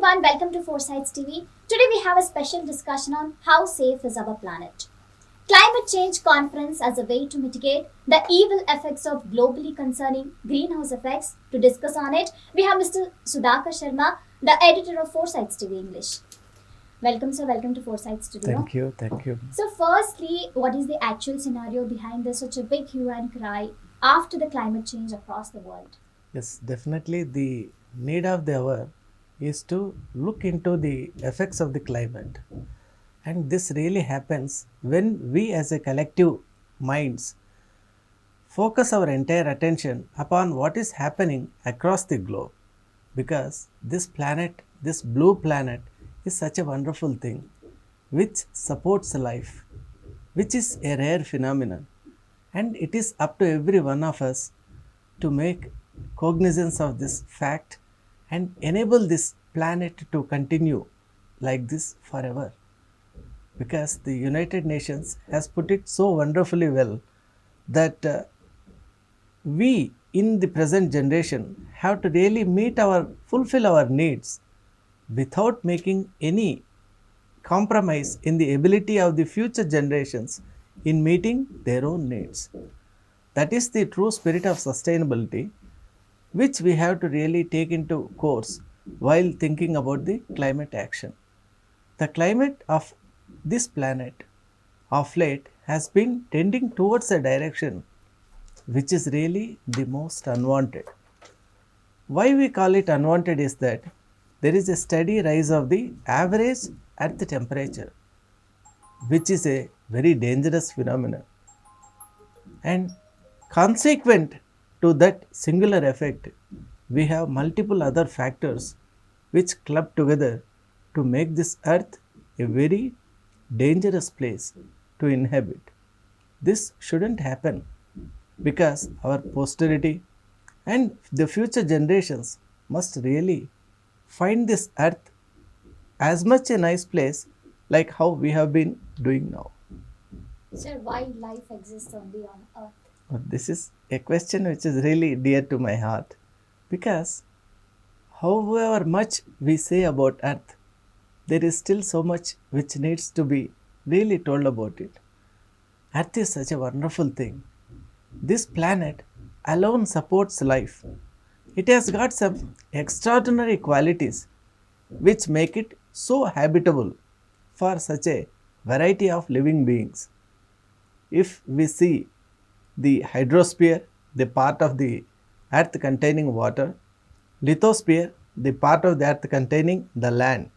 everyone, welcome to 4Sides TV. Today we have a special discussion on how safe is our planet. Climate change conference as a way to mitigate the evil effects of globally concerning greenhouse effects. To discuss on it, we have Mr. Sudhakar Sharma, the editor of 4Sides TV English. Welcome, sir. Welcome to 4Sides Studio. Thank you. So, firstly, what is the actual scenario behind this such a big hue and cry after the climate change across the world? Yes, definitely the need of the hour is to look into the effects of the climate. And this really happens when we as a collective minds focus our entire attention upon what is happening across the globe. Because this planet, this blue planet, is such a wonderful thing which supports life, which is a rare phenomenon. And it is up to every one of us to make cognizance of this fact and enable this planet to continue like this forever. Because the United Nations has put it so wonderfully well that we in the present generation have to really fulfill our needs without making any compromise in the ability of the future generations in meeting their own needs. That is the true spirit of sustainability, which we have to really take into course while thinking about the climate action. The climate of this planet of late has been tending towards a direction which is really the most unwanted. Why we call it unwanted is that there is a steady rise of the average earth temperature, which is a very dangerous phenomenon. And consequent to that singular effect, we have multiple other factors which club together to make this earth a very dangerous place to inhabit. This shouldn't happen because our posterity and the future generations must really find this earth as much a nice place like how we have been doing now. Sir, why life exists only on Earth? This is a question which is really dear to my heart because however much we say about earth, there is still so much which needs to be really told about it. Earth is such a wonderful thing. This planet alone supports life. It has got some extraordinary qualities which make it so habitable for such a variety of living beings. If we see the hydrosphere, the part of the earth containing water, lithosphere, the part of the earth containing the land,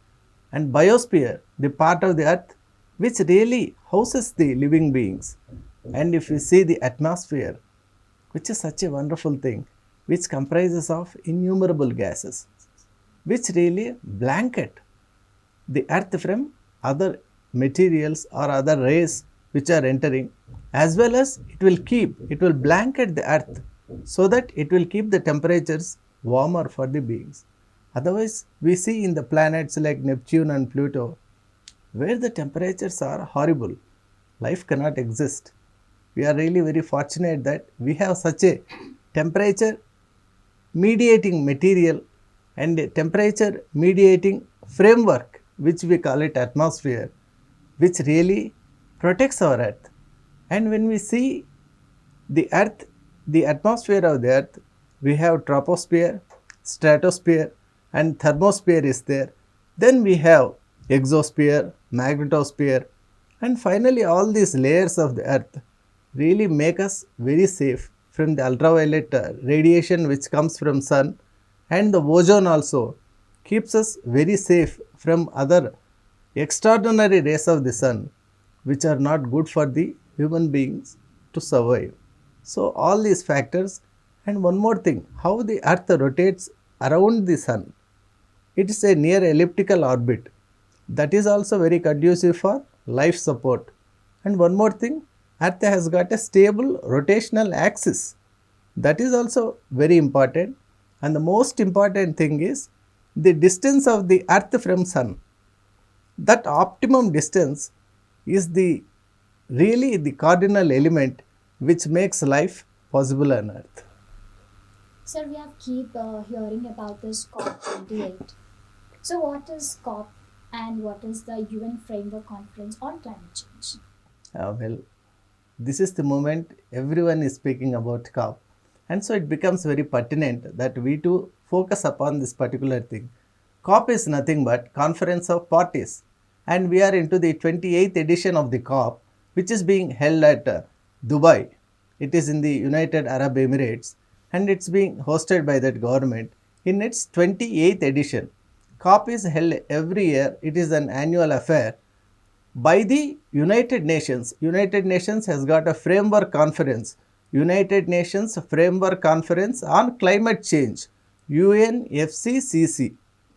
and biosphere, the part of the earth which really houses the living beings. And if we see the atmosphere, which is such a wonderful thing, which comprises of innumerable gases, which really blanket the earth from other materials or other rays which are entering, as well as it will blanket the earth so that it will keep the temperatures warmer for the beings. Otherwise, we see in the planets like Neptune and Pluto, where the temperatures are horrible, life cannot exist. We are really very fortunate that we have such a temperature mediating material and a temperature mediating framework, which we call it atmosphere, which really protects our earth. And when we see the earth, the atmosphere of the earth, we have troposphere, stratosphere, and thermosphere is there. Then we have exosphere, magnetosphere, and finally all these layers of the earth really make us very safe from the ultraviolet radiation which comes from sun, and the ozone also keeps us very safe from other extraordinary rays of the sun which are not good for the human beings to survive. So all these factors, and one more thing, how the earth rotates around the sun. It is a near elliptical orbit. That is also very conducive for life support. And one more thing, earth has got a stable rotational axis. That is also very important. And the most important thing is the distance of the earth from sun. That optimum distance is really the cardinal element which makes life possible on earth. Sir, we have keep hearing about this COP28. So, what is COP and what is the UN Framework Conference on Climate Change? Well, this is the moment everyone is speaking about COP. And so it becomes very pertinent that we too focus upon this particular thing. COP is nothing but Conference of Parties. And we are into the 28th edition of the COP, which is being held at Dubai. It is in the United Arab Emirates and it's being hosted by that government in its 28th edition. COP is held every year. It is an annual affair by the United Nations. United Nations has got a framework conference, United Nations Framework Conference on Climate Change, UNFCCC.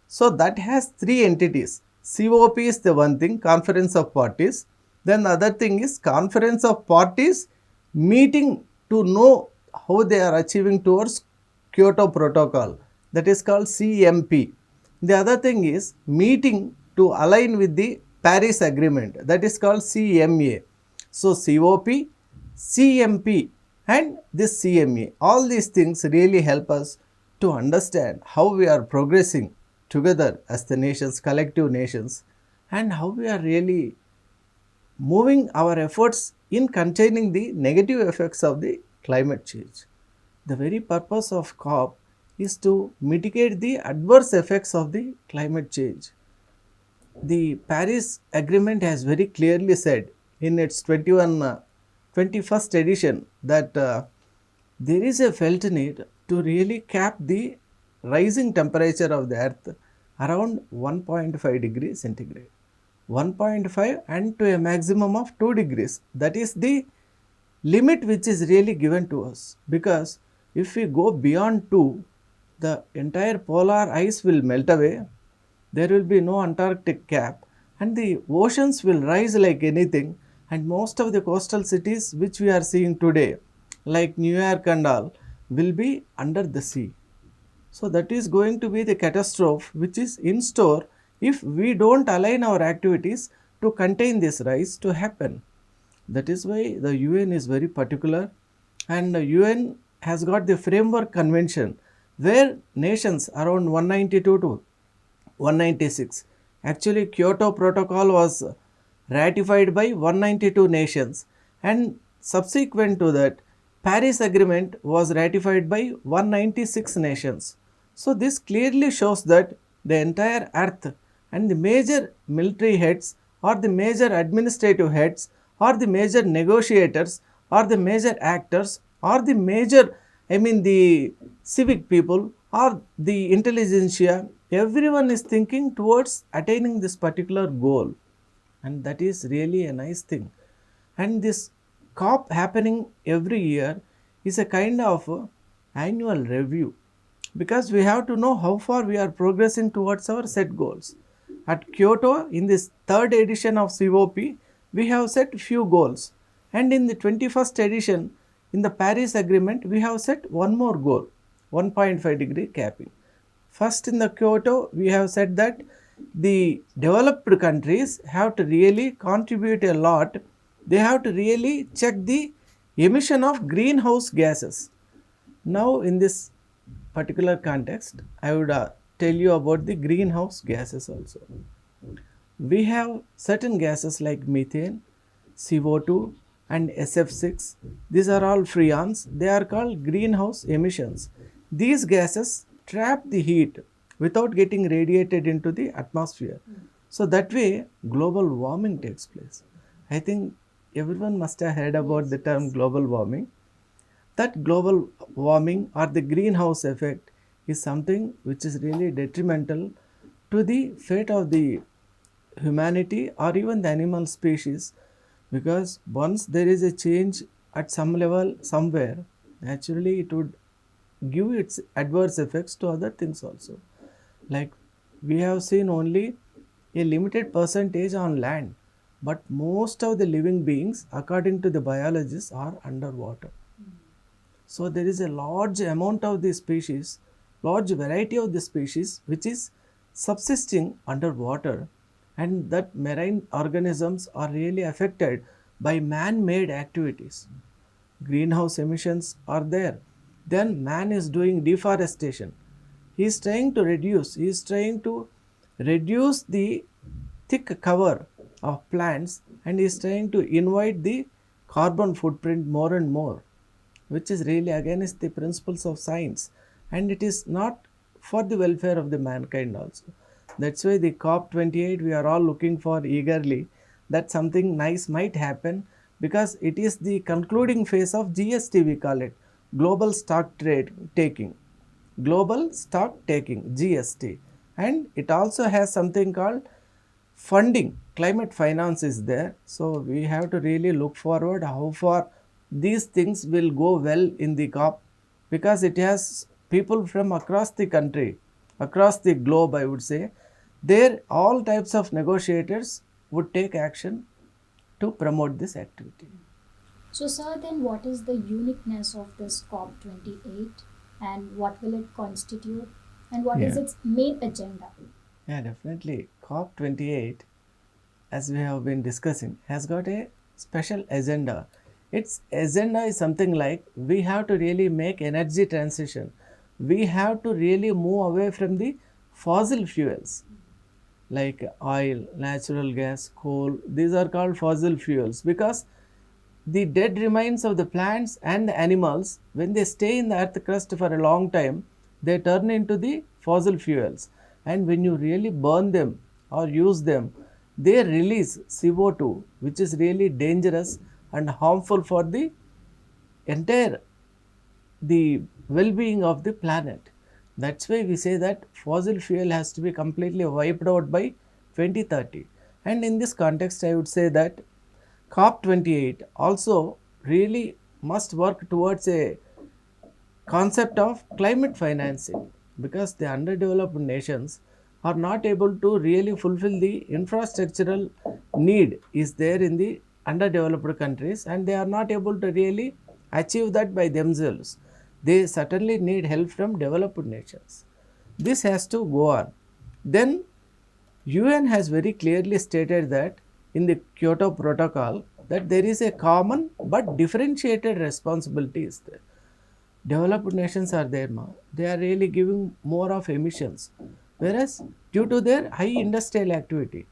So that has three entities. COP is the one thing, Conference of Parties. Then the other thing is Conference of Parties meeting to know how they are achieving towards Kyoto Protocol. That is called CMP. The other thing is meeting to align with the Paris Agreement, that is called CMA. So COP, CMP and this CMA, all these things really help us to understand how we are progressing together as the nations, collective nations, and how we are really moving our efforts in containing the negative effects of the climate change. The very purpose of COP is to mitigate the adverse effects of the climate change. The Paris Agreement has very clearly said in its 21st edition that there is a felt need to really cap the rising temperature of the earth around 1.5 degrees centigrade. 1.5 and to a maximum of 2 degrees. That is the limit which is really given to us, because if we go beyond 2, the entire polar ice will melt away, there will be no Antarctic cap, and the oceans will rise like anything, and most of the coastal cities which we are seeing today, like New York and all, will be under the sea. So that is going to be the catastrophe which is in store if we don't align our activities to contain this rise to happen. That is why the UN is very particular, and the UN has got the framework convention where nations around 192 to 196. Actually, Kyoto Protocol was ratified by 192 nations, and subsequent to that, Paris Agreement was ratified by 196 nations. So this clearly shows that the entire earth and the major military heads or the major administrative heads or the major negotiators or the major actors or the major, the civic people or the intelligentsia, everyone is thinking towards attaining this particular goal, and that is really a nice thing. And this COP happening every year is a kind of annual review, because we have to know how far we are progressing towards our set goals. At Kyoto, in this third edition of COP, we have set few goals, and in the 21st edition, in the Paris Agreement, we have set one more goal, 1.5 degree capping. First, in the Kyoto, we have said that the developed countries have to really contribute a lot. They have to really check the emission of greenhouse gases. Now, in this particular context, I would tell you about the greenhouse gases also. We have certain gases like methane, CO2 and SF6. These are all freons. They are called greenhouse emissions. These gases trap the heat without getting radiated into the atmosphere. So that way global warming takes place. I think everyone must have heard about the term global warming. That global warming or the greenhouse effect is something which is really detrimental to the fate of the humanity or even the animal species, because once there is a change at some level somewhere, naturally it would give its adverse effects to other things also. Like we have seen only a limited percentage on land, but most of the living beings, according to the biologists, are underwater. So there is a large amount of the species, large variety of the species which is subsisting underwater, and that marine organisms are really affected by man-made activities. Greenhouse emissions are there. Then man is doing deforestation. He is trying to reduce, he is trying to reduce the thick cover of plants and is trying to invite the carbon footprint more and more, which is really against the principles of science, and it is not for the welfare of the mankind also. That's why the COP28 we are all looking for eagerly that something nice might happen, because it is the concluding phase of GST, we call it global stock trade taking, global stock taking, GST. And it also has something called funding, climate finance is there. So we have to really look forward how far these things will go well in the COP, because it has people from across the country, across the globe, I would say. There all types of negotiators would take action to promote this activity. So, sir, then what is the uniqueness of this COP28 and what will it constitute and what is Yeah. its main agenda? Yeah, definitely. COP28, as we have been discussing, has got a special agenda. Its agenda is something like we have to really make energy transition. We have to really move away from the fossil fuels like oil, natural gas, coal. These are called fossil fuels because the dead remains of the plants and the animals, when they stay in the earth crust for a long time, they turn into the fossil fuels. And when you really burn them or use them, they release CO2, which is really dangerous and harmful for the entire the well-being of the planet. That's why we say that fossil fuel has to be completely wiped out by 2030. And in this context, I would say that COP28 also really must work towards a concept of climate financing, because the underdeveloped nations are not able to really fulfill the infrastructural need is there in the underdeveloped countries, and they are not able to really achieve that by themselves. They certainly need help from developed nations. This has to go on. Then UN has very clearly stated that in the Kyoto Protocol that there is a common but differentiated responsibilities there. Developed nations are there now. They are really giving more of emissions, whereas due to their high industrial activity,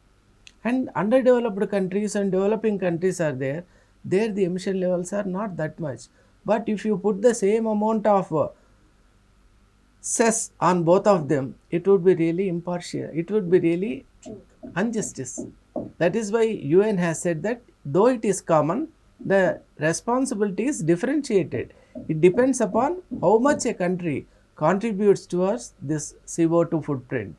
and underdeveloped countries and developing countries are there, there the emission levels are not that much. But if you put the same amount of cess on both of them, it would be really impartial. It would be really injustice. That is why UN has said that though it is common, the responsibility is differentiated. It depends upon how much a country contributes towards this CO2 footprint.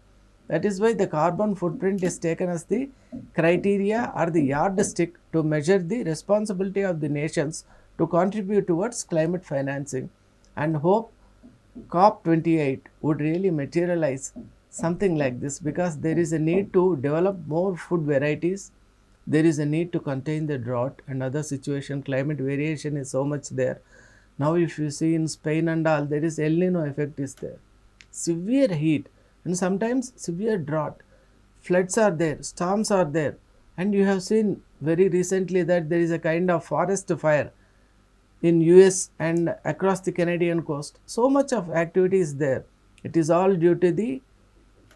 That is why the carbon footprint is taken as the criteria or the yardstick to measure the responsibility of the nations to contribute towards climate financing, and hope COP28 would really materialize something like this, because there is a need to develop more food varieties. There is a need to contain the drought and other situation. Climate variation is so much there. Now, if you see in Spain and all, there is El Nino effect is there. Severe heat and sometimes severe drought. Floods are there, storms are there. And you have seen very recently that there is a kind of forest fire in US and across the Canadian coast. So much of activity is there. It is all due to the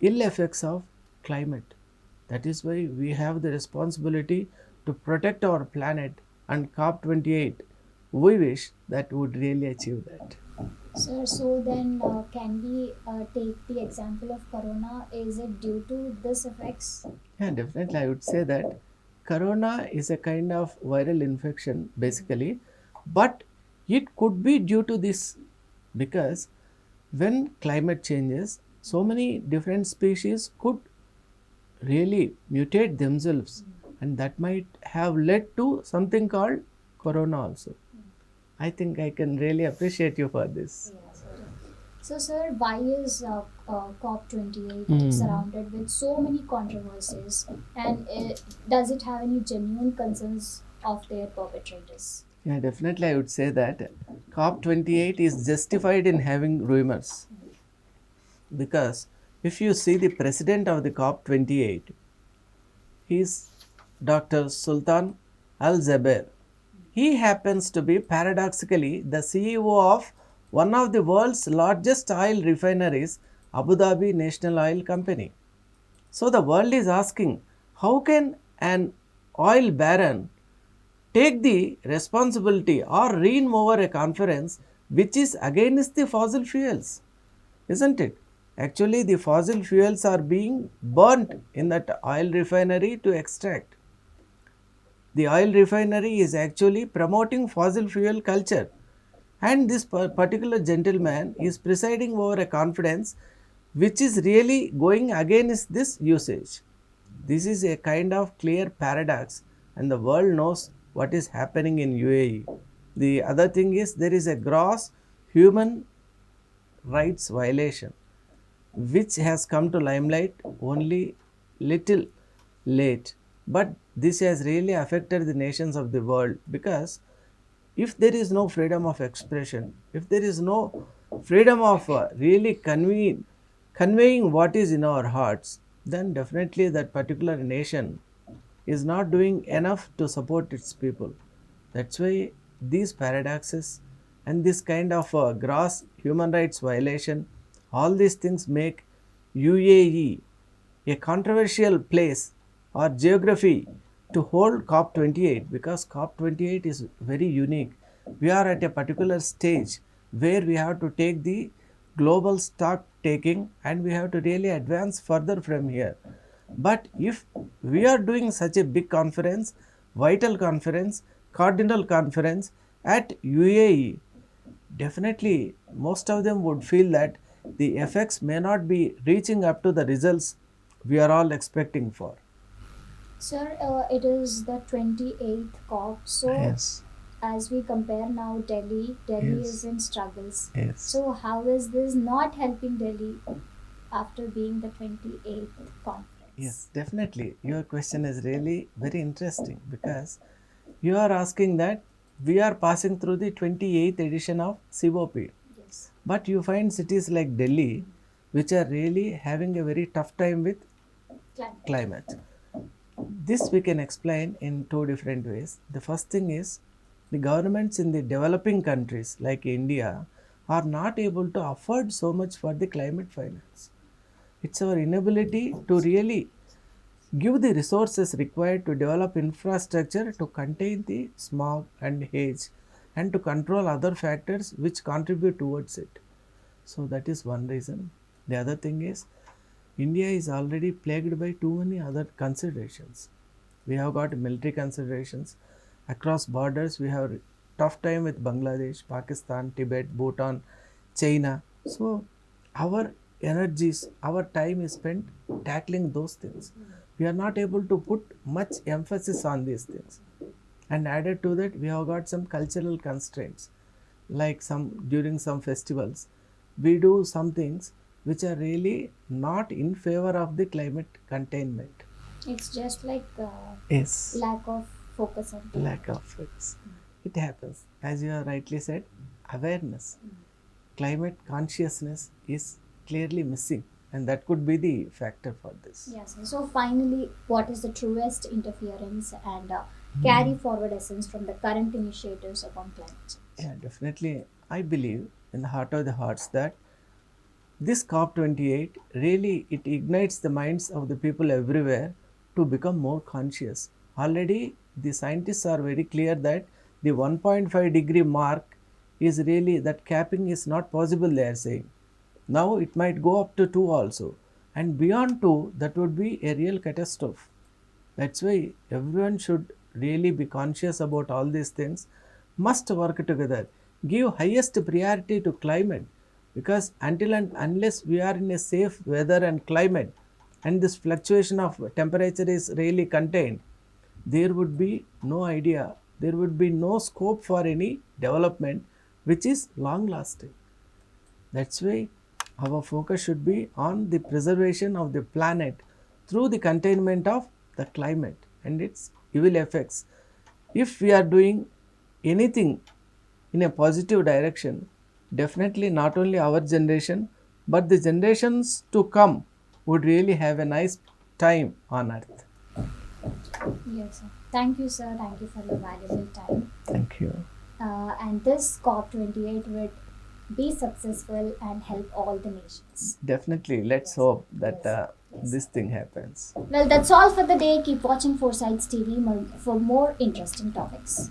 ill effects of climate. That is why we have the responsibility to protect our planet, and COP28, we wish that would really achieve that. Sir, so then can we take the example of corona? Is it due to this effects? Yeah, definitely. I would say that corona is a kind of viral infection basically, but it could be due to this, because when climate changes, so many different species could really mutate themselves, and that might have led to something called corona also. I think I can really appreciate you for this. Yes. So, sir, why is COP28 Hmm. surrounded with so many controversies, and does it have any genuine concerns of their perpetrators? Yeah, definitely. I would say that COP28 is justified in having rumors, because if you see the president of the COP28, he is Dr. Sultan Al Jaber. He happens to be paradoxically the CEO of one of the world's largest oil refineries, Abu Dhabi National Oil Company. So the world is asking, how can an oil baron take the responsibility or reign over a conference which is against the fossil fuels? Isn't it? Actually, the fossil fuels are being burnt in that oil refinery to extract. The oil refinery is actually promoting fossil fuel culture, and this particular gentleman is presiding over a conference which is really going against this usage. This is a kind of clear paradox, and the world knows what is happening in UAE. The other thing is there is a gross human rights violation which has come to limelight only little late, but this has really affected the nations of the world, because if there is no freedom of expression, if there is no freedom of really conveying what is in our hearts, then definitely that particular nation is not doing enough to support its people. That's why these paradoxes and this kind of gross human rights violation, all these things make UAE a controversial place or geography to hold COP28, because COP28 is very unique. We are at a particular stage where we have to take the global stock taking and we have to really advance further from here. But if we are doing such a big conference, vital conference, cardinal conference at UAE, definitely most of them would feel that the effects may not be reaching up to the results we are all expecting for. Sir, it is the 28th COP. So, Yes, as we compare now, Delhi is yes, in struggles. yes. So, how is this not helping Delhi after being the 28th conference? Yes, definitely. Your question is really very interesting, because you are asking that we are passing through the 28th edition of COP. Yes. But you find cities like Delhi which are really having a very tough time with Climate. climate. This we can explain in two different ways. The first thing is the governments in the developing countries like India are not able to afford so much for the climate finance. It's our inability to really give the resources required to develop infrastructure to contain the smog and haze and to control other factors which contribute towards it. So that is one reason. The other thing is India is already plagued by too many other considerations. We have got military considerations. Across borders, we have tough time with Bangladesh, Pakistan, Tibet, Bhutan, China. So our energies, our time is spent tackling those things. We are not able to put much emphasis on these things. And added to that, we have got some cultural constraints, like some during some festivals we do some things which are really not in favor of the climate containment. It's just like Yes, lack of focus on lack of focus. It happens, as you have rightly said. Awareness, climate consciousness is clearly missing, and that could be the factor for this. Yes. So finally, what is the truest interference and carry forward essence from the current initiatives upon climate change? Yeah, definitely. I believe in the heart of the hearts that this COP28 really it ignites the minds of the people everywhere to become more conscious. Already the scientists are very clear that the 1.5 degree mark is really that capping is not possible, they are saying. Now it might go up to 2 also, and beyond 2 that would be a real catastrophe. That's why everyone should really be conscious about all these things, must work together, give highest priority to climate, because until and unless we are in a safe weather and climate and this fluctuation of temperature is really contained, there would be no idea, there would be no scope for any development which is long lasting. That's why our focus should be on the preservation of the planet through the containment of the climate and its evil effects. If we are doing anything in a positive direction, definitely not only our generation but the generations to come would really have a nice time on earth. Yes, sir. Thank you, sir. Thank you for your valuable time. Thank you. And this COP28 would be successful and help all the nations. Definitely, let's Yes. hope that Yes. this thing happens. Well, that's all for the day. Keep watching 4Sides TV for more interesting topics.